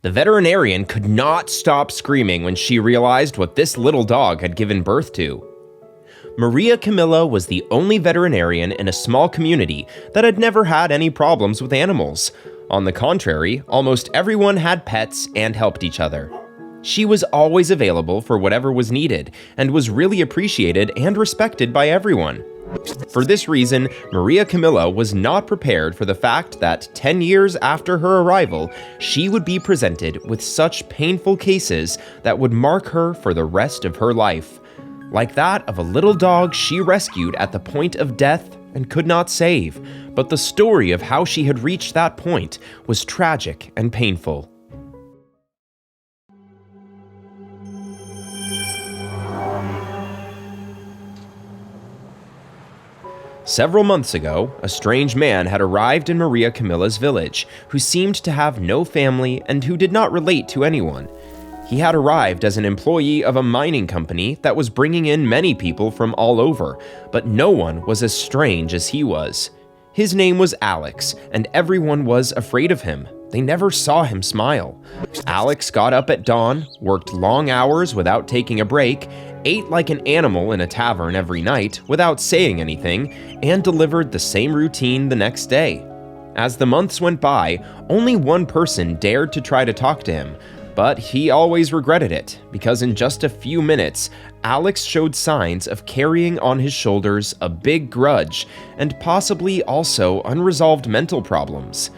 The veterinarian could not stop screaming when she realized what this little dog had given birth to. Maria Camilla was the only veterinarian in a small community that had never had any problems with animals. On the contrary, almost everyone had pets and helped each other. She was always available for whatever was needed and was really appreciated and respected by everyone. For this reason, Maria Camilla was not prepared for the fact that 10 years after her arrival, she would be presented with such painful cases that would mark her for the rest of her life, like that of a little dog she rescued at the point of death and could not save. But the story of how she had reached that point was tragic and painful. Several months ago, a strange man had arrived in Maria Camilla's village, who seemed to have no family and who did not relate to anyone. He had arrived as an employee of a mining company that was bringing in many people from all over, but no one was as strange as he was. His name was Alex, and everyone was afraid of him. They never saw him smile. Alex got up at dawn, worked long hours without taking a break, ate like an animal in a tavern every night without saying anything, and delivered the same routine the next day. As the months went by, only one person dared to try to talk to him, but he always regretted it, because in just a few minutes, Alex showed signs of carrying on his shoulders a big grudge and possibly also unresolved mental problems.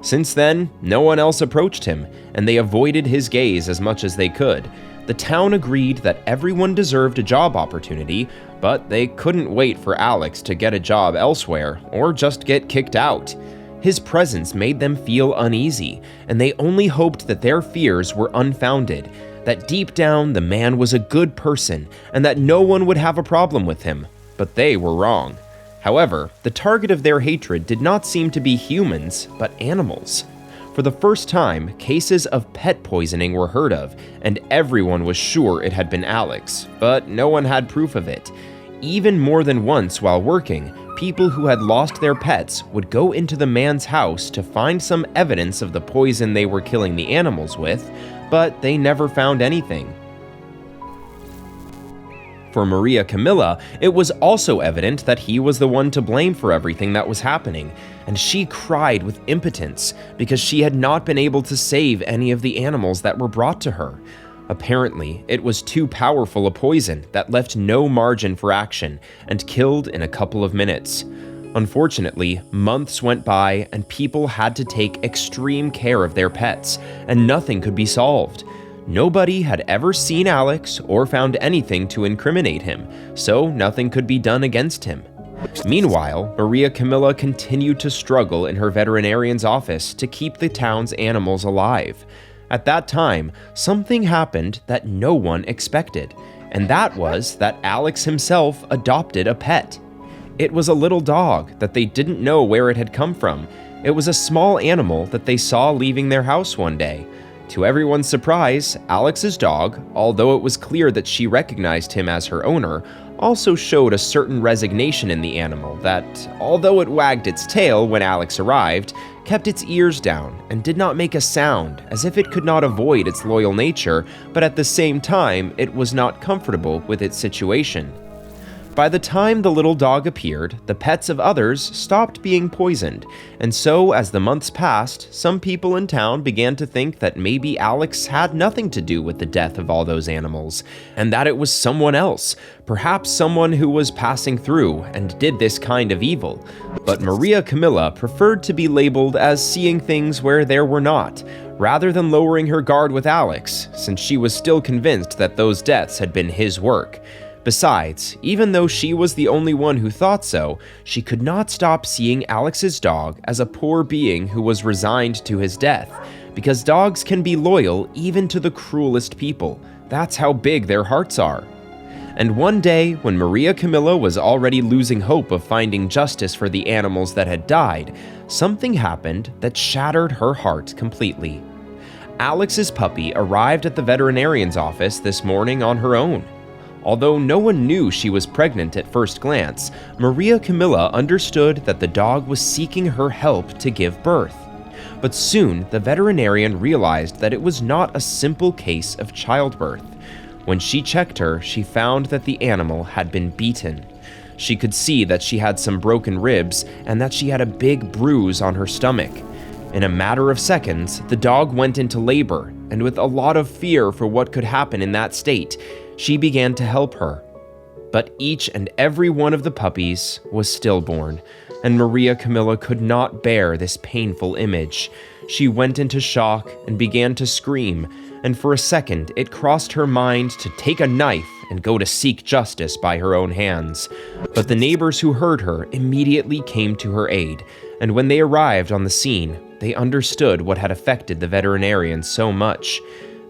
Since then, no one else approached him, and they avoided his gaze as much as they could. The town agreed that everyone deserved a job opportunity, but they couldn't wait for Alex to get a job elsewhere or just get kicked out. His presence made them feel uneasy, and they only hoped that their fears were unfounded, that deep down the man was a good person and that no one would have a problem with him. But they were wrong. However, the target of their hatred did not seem to be humans, but animals. For the first time, cases of pet poisoning were heard of, and everyone was sure it had been Alex, but no one had proof of it. Even more than once while working, people who had lost their pets would go into the man's house to find some evidence of the poison they were killing the animals with, but they never found anything. For Maria Camilla, it was also evident that he was the one to blame for everything that was happening, and she cried with impotence because she had not been able to save any of the animals that were brought to her. Apparently, it was too powerful a poison that left no margin for action and killed in a couple of minutes. Unfortunately, months went by and people had to take extreme care of their pets, and nothing could be solved. Nobody had ever seen Alex or found anything to incriminate him, so nothing could be done against him. Meanwhile, Maria Camilla continued to struggle in her veterinarian's office to keep the town's animals alive. At that time, something happened that no one expected, and that was that Alex himself adopted a pet. It was a little dog that they didn't know where it had come from. It was a small animal that they saw leaving their house one day. To everyone's surprise, Alex's dog, although it was clear that she recognized him as her owner, also showed a certain resignation in the animal that, although it wagged its tail when Alex arrived, kept its ears down and did not make a sound, as if it could not avoid its loyal nature, but at the same time, it was not comfortable with its situation. By the time the little dog appeared, the pets of others stopped being poisoned, and so as the months passed, some people in town began to think that maybe Alex had nothing to do with the death of all those animals, and that it was someone else, perhaps someone who was passing through and did this kind of evil. But Maria Camilla preferred to be labeled as seeing things where there were not, rather than lowering her guard with Alex, since she was still convinced that those deaths had been his work. Besides, even though she was the only one who thought so, she could not stop seeing Alex's dog as a poor being who was resigned to his death, because dogs can be loyal even to the cruelest people. That's how big their hearts are. And one day, when Maria Camilla was already losing hope of finding justice for the animals that had died, something happened that shattered her heart completely. Alex's puppy arrived at the veterinarian's office this morning on her own. Although no one knew she was pregnant at first glance, Maria Camilla understood that the dog was seeking her help to give birth. but soon the veterinarian realized that it was not a simple case of childbirth. When she checked her, she found that the animal had been beaten. She could see that she had some broken ribs and that she had a big bruise on her stomach. In a matter of seconds, the dog went into labor, and with a lot of fear for what could happen in that state, she began to help her. But each and every one of the puppies was stillborn, and Maria Camilla could not bear this painful image. She went into shock and began to scream, and for a second it crossed her mind to take a knife and go to seek justice by her own hands. But the neighbors who heard her immediately came to her aid, and when they arrived on the scene, they understood what had affected the veterinarian so much.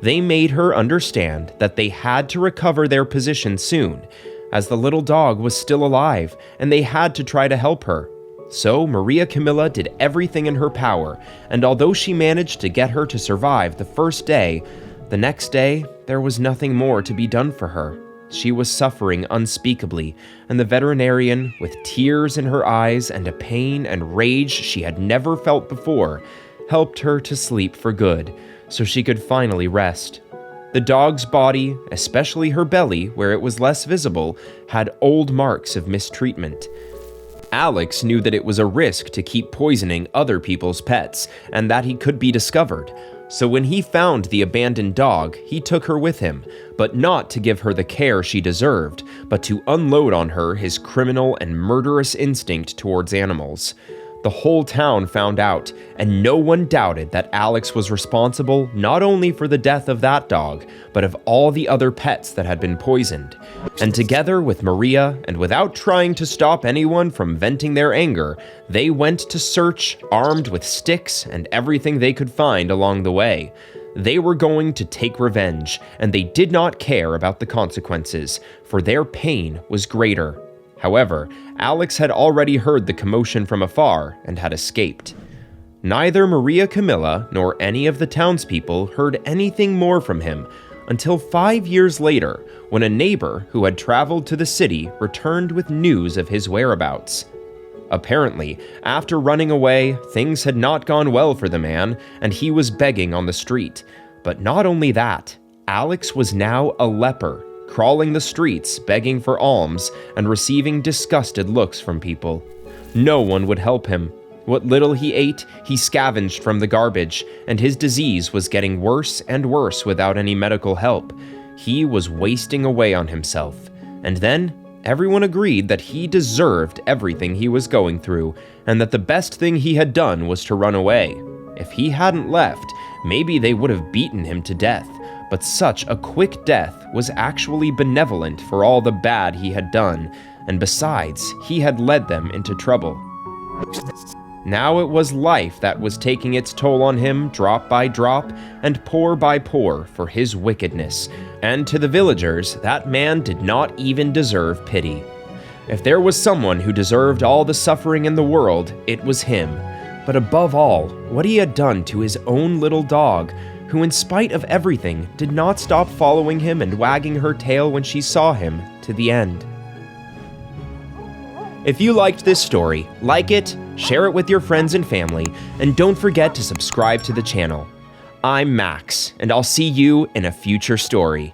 They made her understand that they had to recover their position soon, as the little dog was still alive, and they had to try to help her. So Maria Camilla did everything in her power, and although she managed to get her to survive the first day, the next day there was nothing more to be done for her. She was suffering unspeakably, and the veterinarian, with tears in her eyes and a pain and rage she had never felt before, helped her to sleep for good, so she could finally rest. The dog's body, especially her belly, where it was less visible, had old marks of mistreatment. Alex knew that it was a risk to keep poisoning other people's pets, and that he could be discovered. So when he found the abandoned dog, he took her with him, but not to give her the care she deserved, but to unload on her his criminal and murderous instinct towards animals. The whole town found out, and no one doubted that Alex was responsible not only for the death of that dog, but of all the other pets that had been poisoned. And together with Maria, and without trying to stop anyone from venting their anger, they went to search, armed with sticks and everything they could find along the way. They were going to take revenge, and they did not care about the consequences, for their pain was greater. However, Alex had already heard the commotion from afar and had escaped. Neither Maria Camilla nor any of the townspeople heard anything more from him until 5 years later, when a neighbor who had traveled to the city returned with news of his whereabouts. Apparently, after running away, things had not gone well for the man, and he was begging on the street. But not only that, Alex was now a leper, crawling the streets, begging for alms, and receiving disgusted looks from people. No one would help him. What little he ate, he scavenged from the garbage, and his disease was getting worse and worse without any medical help. He was wasting away on himself. And then, everyone agreed that he deserved everything he was going through, and that the best thing he had done was to run away. If he hadn't left, maybe they would have beaten him to death. But such a quick death was actually benevolent for all the bad he had done, and besides, he had led them into trouble. Now it was life that was taking its toll on him drop by drop and pour by pour for his wickedness, and to the villagers, that man did not even deserve pity. If there was someone who deserved all the suffering in the world, it was him. But above all, what he had done to his own little dog, who in spite of everything did not stop following him and wagging her tail when she saw him to the end. If you liked this story, like it, share it with your friends and family, and don't forget to subscribe to the channel. I'm Max, and I'll see you in a future story.